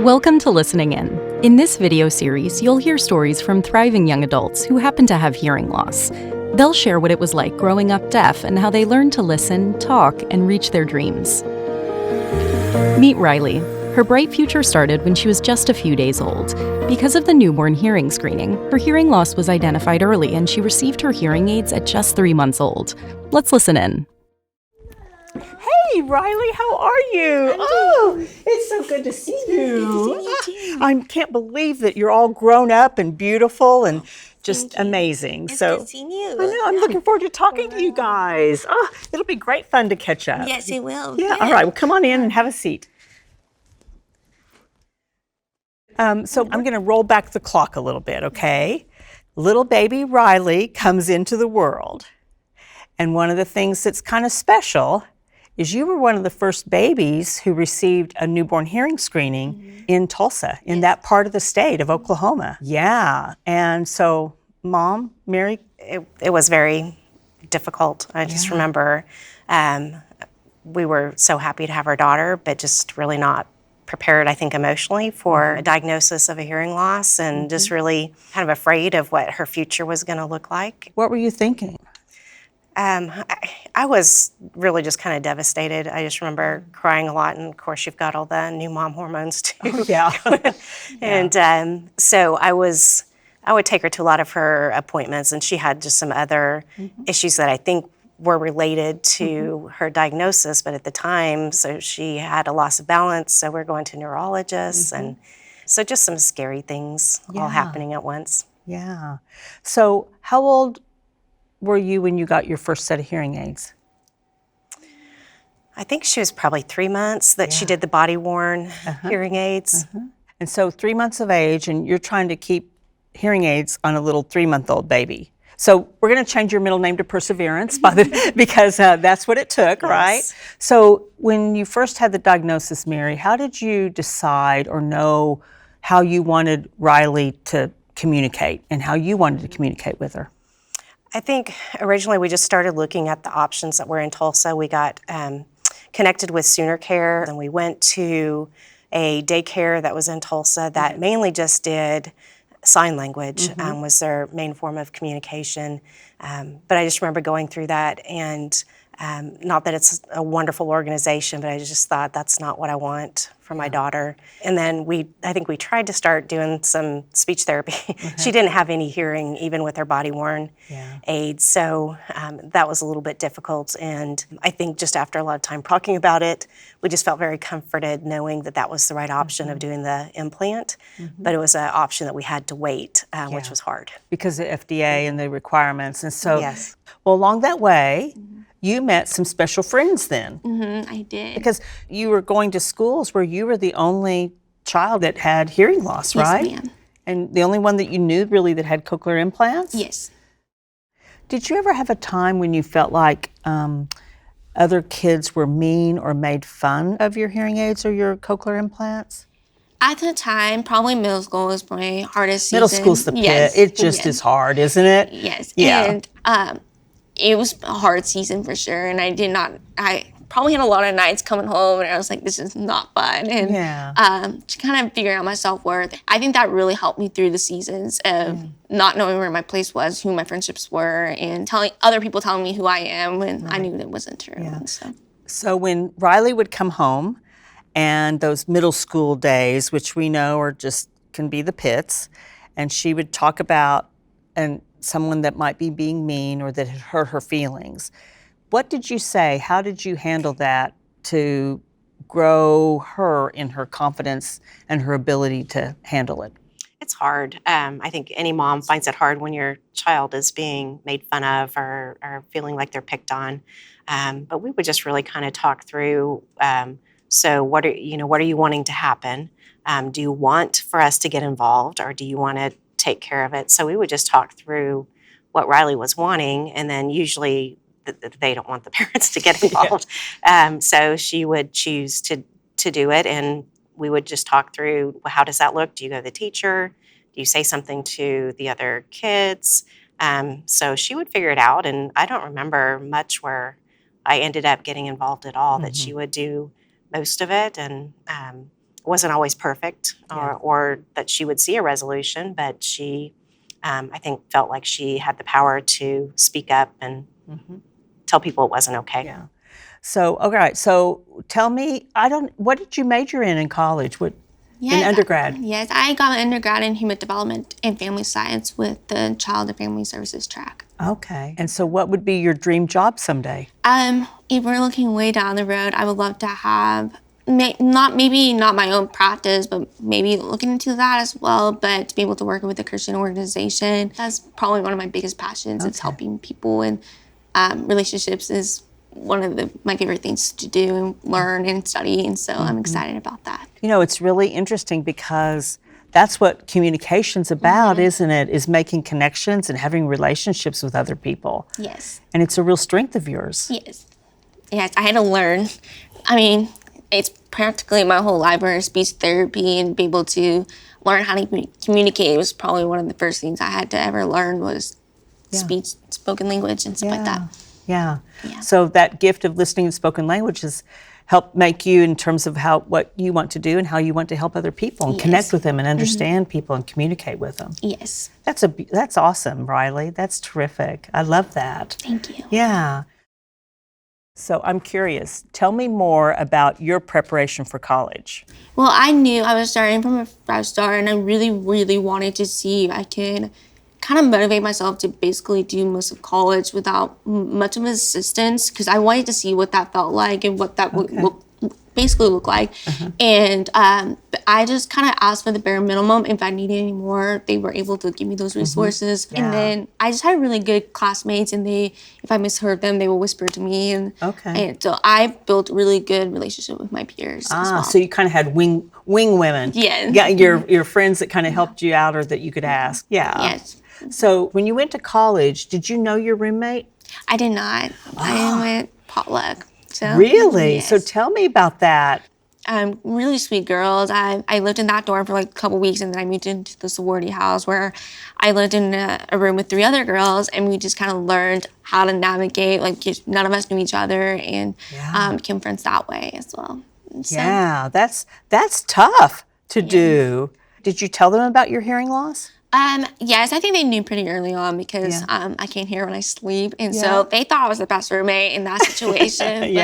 Welcome to Listening In. In this video series, you'll hear stories from thriving young adults who happen to have hearing loss. They'll share what it was like growing up deaf and how they learned to listen, talk, and reach their dreams. Meet Riley. Her bright future started when she was just a few days old. Because of the newborn hearing screening, her hearing loss was identified early and she received her hearing aids at just 3 months old. Let's listen in. Hey, Riley, how are you? It's so good to see you. I can't believe that you're all grown up and beautiful and just amazing. It's so good seeing you. I know, I'm looking forward to talking to you guys. It'll be great fun to catch up. Yes, it will. Yeah, all right, well, come on in and have a seat. So I'm going to roll back the clock a little bit, okay? Little baby Riley comes into the world. And one of the things that's kind of special is you were one of the first babies who received a newborn hearing screening in Tulsa, in that part of the state of Oklahoma. Yeah, and so Mom, Mary? It was very difficult. I just remember we were so happy to have our daughter, but just really not prepared, I think, emotionally for a diagnosis of a hearing loss and just really kind of afraid of what her future was going to look like. What were you thinking? I was really just kind of devastated. I just remember crying a lot, and of course you've got all the new mom hormones too. Oh, yeah. And so I would take her to a lot of her appointments, and she had just some other issues that I think were related to her diagnosis, but at the time, so she had a loss of balance, so we're going to neurologists, and so just some scary things all happening at once. Yeah. So how old were you when you got your first set of hearing aids? I think she was probably 3 months that she did the body-worn hearing aids. And so 3 months of age, and you're trying to keep hearing aids on a little 3-month-old baby. So we're going to change your middle name to Perseverance because that's what it took, right? So when you first had the diagnosis, Mary, how did you decide or know how you wanted Riley to communicate and how you wanted to communicate with her? I think originally we just started looking at the options that were in Tulsa. We got connected with Sooner Care, and we went to a daycare that was in Tulsa that mainly just did sign language, was their main form of communication. But I just remember going through that, and not that it's a wonderful organization, but I just thought that's not what I want for my daughter. And then I think we tried to start doing some speech therapy. She didn't have any hearing, even with her body-worn aids, so that was a little bit difficult. And I think just after a lot of time talking about it, we just felt very comforted knowing that that was the right option of doing the implant, but it was an option that we had to wait, which was hard. Because of FDA and the requirements. And so, well, along that way, you met some special friends then. I did. Because you were going to schools where you were the only child that had hearing loss, right? Yes, ma'am. And the only one that you knew really that had cochlear implants? Yes. Did you ever have a time when you felt like other kids were mean or made fun of your hearing aids or your cochlear implants? At the time, probably middle school was my hardest season. Middle school's the pit. Yes. It just is hard, isn't it? Yes. Yeah. And it was a hard season for sure. And I probably had a lot of nights coming home and I was like, this is not fun. And to kind of figure out my self-worth, I think that really helped me through the seasons of not knowing where my place was, who my friendships were, and other people telling me who I am when I knew that wasn't true. Yeah. And So when Riley would come home, and those middle school days, which we know are just can be the pits, and she would talk about someone that might be being mean or that had hurt her feelings. What did you say? How did you handle that to grow her in her confidence and her ability to handle it? It's hard. I think any mom finds it hard when your child is being made fun of or feeling like they're picked on. But we would just really kind of talk through, so what are you wanting to happen? Do you want for us to get involved, or do you want to take care of it? So we would just talk through what Riley was wanting, and then usually they don't want the parents to get involved. So she would choose to do it, and we would just talk through, well, how does that look? Do you go to the teacher? Do you say something to the other kids? So she would figure it out, and I don't remember much where I ended up getting involved at all, that she would do most of it. And wasn't always perfect, or that she would see a resolution, but she, I think, felt like she had the power to speak up and tell people it wasn't okay. Yeah. So, okay, so tell me, what did you major in college? What, in undergrad? Yes, I got an undergrad in human development and family science with the Child and Family Services track. Okay. And so what would be your dream job someday? If we're looking way down the road, I would love to have, maybe not my own practice, but maybe looking into that as well, but to be able to work with a Christian organization. That's probably one of my biggest passions. It's helping people, and relationships is one of my favorite things to do and learn and study, and so I'm excited about that. You know, it's really interesting because that's what communication's about, isn't it? Is making connections and having relationships with other people. Yes. And it's a real strength of yours. Yes. Yes, I had to learn. I mean, it's practically my whole life where speech therapy, and be able to learn how to communicate was probably one of the first things I had to ever learn was speech, spoken language, and stuff like that. Yeah. So that gift of listening and spoken language has helped make you in terms of what you want to do and how you want to help other people and connect with them and understand people and communicate with them. Yes. That's awesome, Riley. That's terrific. I love that. Thank you. Yeah. So I'm curious. Tell me more about your preparation for college. Well, I knew I was starting from a fresh start, and I really, really wanted to see if I could kind of motivate myself to basically do most of college without much of assistance, because I wanted to see what that felt like and what that would basically look like. And I just kind of asked for the bare minimum. If I needed any more, they were able to give me those resources. And then I just had really good classmates, and if I misheard them, they would whisper to me. And so I built a really good relationship with my peers as well. So you kind of had wing women. Yeah. Yeah, your friends that kind of helped you out or that you could ask. Yeah. Yes. So when you went to college, did you know your roommate? I did not. I went potluck. So, Really? yes. So tell me about that. Really sweet girls. I lived in that dorm for like a couple weeks, and then I moved into the sorority house where I lived in a room with 3 other girls, and we just kind of learned how to navigate. Like, none of us knew each other, and became friends that way as well. So, Yeah, that's tough to do. Did you tell them about your hearing loss? Yes, I think they knew pretty early on because I can't hear when I sleep, and so they thought I was the best roommate in that situation.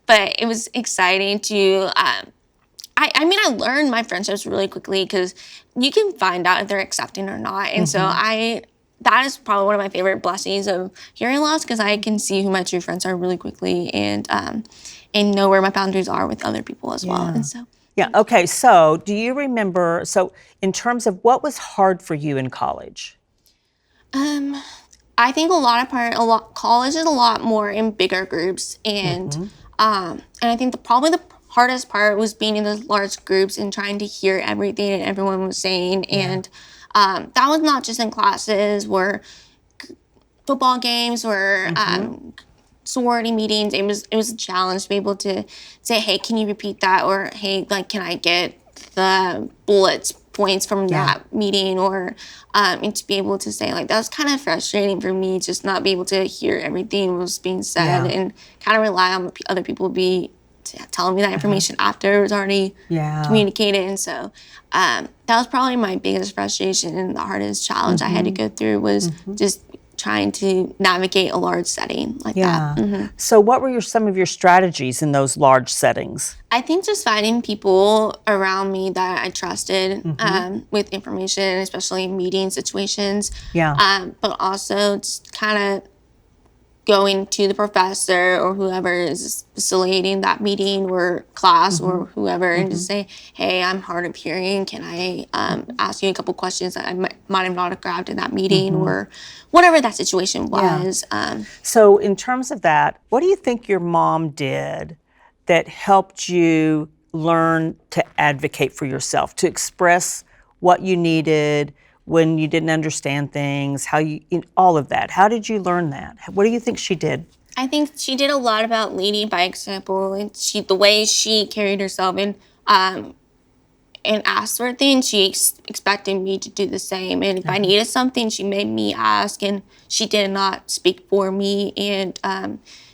But it was exciting to. I mean, I learned my friendships really quickly because you can find out if they're accepting or not, and so that is probably one of my favorite blessings of hearing loss, because I can see who my true friends are really quickly, and know where my boundaries are with other people as well, and so. Yeah, okay, so do you remember, in terms of what was hard for you in college? I think college is a lot more in bigger groups, and I think probably the hardest part was being in those large groups and trying to hear everything that everyone was saying, and that was not just in classes or football games or sorority meetings. It was a challenge to be able to say, hey, can you repeat that? Or, hey, like, can I get the bullets points from that meeting? Or and to be able to say, like, that was kind of frustrating for me, just not be able to hear everything was being said and kind of rely on other people telling me that information after it was already communicated. And so that was probably my biggest frustration, and the hardest challenge I had to go through was just trying to navigate a large setting like that. So what were some of your strategies in those large settings? I think just finding people around me that I trusted with information, especially in meeting situations. But also just kind of going to the professor or whoever is facilitating that meeting or class or whoever and just say, hey, I'm hard of hearing. Can I ask you a couple questions that I might have not grabbed in that meeting or whatever that situation was. So in terms of that, what do you think your mom did that helped you learn to advocate for yourself, to express what you needed when you didn't understand things, all of that? How did you learn that? What do you think she did? I think she did a lot about leading by example, and the way she carried herself and asked for things, she expected me to do the same. And if I needed something, she made me ask, and she did not speak for me. And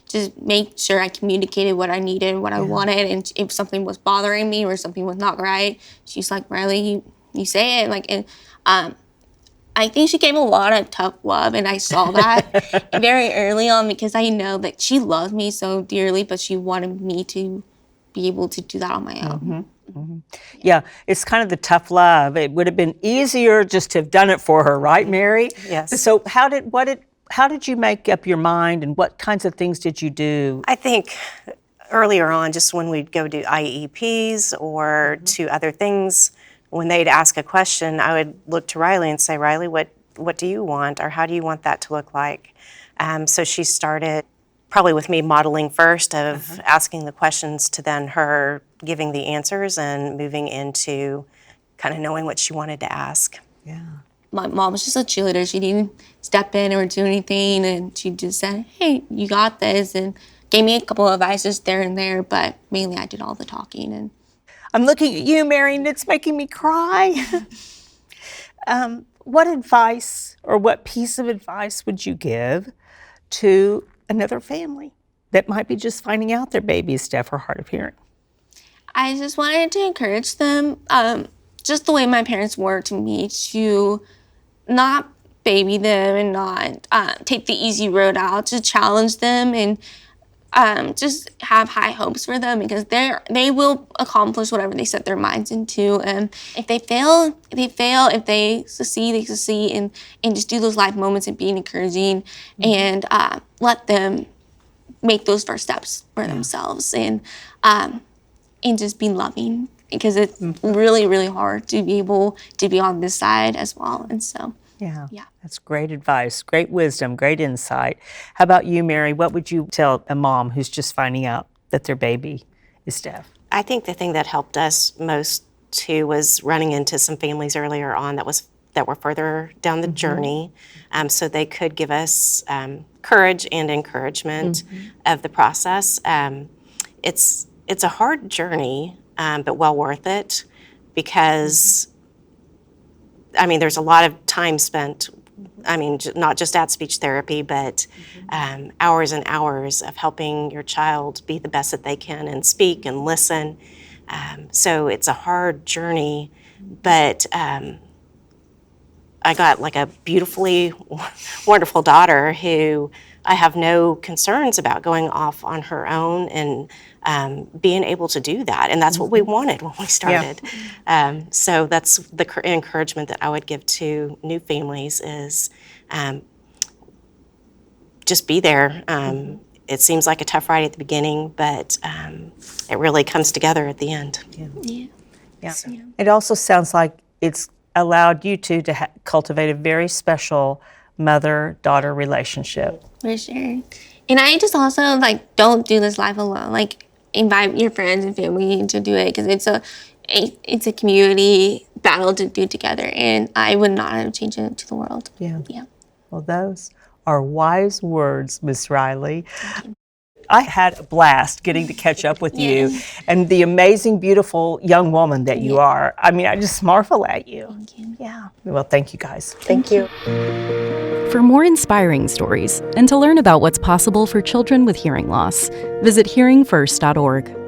just make sure I communicated what I needed, what I wanted, and if something was bothering me or something was not right, she's like, Riley, you say it. Like, and I think she gave a lot of tough love, and I saw that very early on because I know that she loved me so dearly, but she wanted me to be able to do that on my own. Yeah, it's kind of the tough love. It would have been easier just to have done it for her, right, Mary? Yes. So how did you make up your mind, and what kinds of things did you do? I think earlier on, just when we'd go to IEPs or to other things, when they'd ask a question, I would look to Riley and say, Riley, what do you want, or how do you want that to look like? So she started probably with me modeling first of asking the questions to then her giving the answers and moving into kind of knowing what she wanted to ask. Yeah. My mom was just a cheerleader. She didn't step in or do anything, and she just said, hey, you got this, and gave me a couple of advices there and there, but mainly I did all the talking. And I'm looking at you, Mary, and it's making me cry. What advice or what piece of advice would you give to another family that might be just finding out their baby is deaf or hard of hearing? I just wanted to encourage them, just the way my parents were to me, to not baby them and not take the easy road out, to challenge them and just have high hopes for them, because they will accomplish whatever they set their minds into. And if they fail, they fail. If they succeed, they succeed. And just do those life moments and being encouraging and let them make those first steps for themselves and just be loving, because it's really, really hard to be able to be on this side as well. And so, yeah, that's great advice, great wisdom, great insight. How about you, Mary? What would you tell a mom who's just finding out that their baby is deaf? I think the thing that helped us most too was running into some families earlier on that were further down the journey, so they could give us courage and encouragement of the process. It's a hard journey, but well worth it, because I mean, there's a lot of time spent, I mean, not just at speech therapy, but hours and hours of helping your child be the best that they can and speak and listen. So it's a hard journey, but I got like a beautifully wonderful daughter who I have no concerns about going off on her own and being able to do that. And that's what we wanted when we started. Yeah. So that's the encouragement that I would give to new families is just be there. It seems like a tough ride at the beginning, but it really comes together at the end. Yeah. It also sounds like it's allowed you two to cultivate a very special mother-daughter relationship. For sure. And I just also, like, don't do this life alone. Like, invite your friends and family to do it, because it's a community battle to do together, and I would not have changed it to the world. Yeah. Well, those are wise words, Miss Riley. I had a blast getting to catch up with you and the amazing, beautiful young woman that you are. I mean, I just marvel at you. Thank you. Yeah. Well, thank you guys. Thank you. For more inspiring stories and to learn about what's possible for children with hearing loss, visit hearingfirst.org.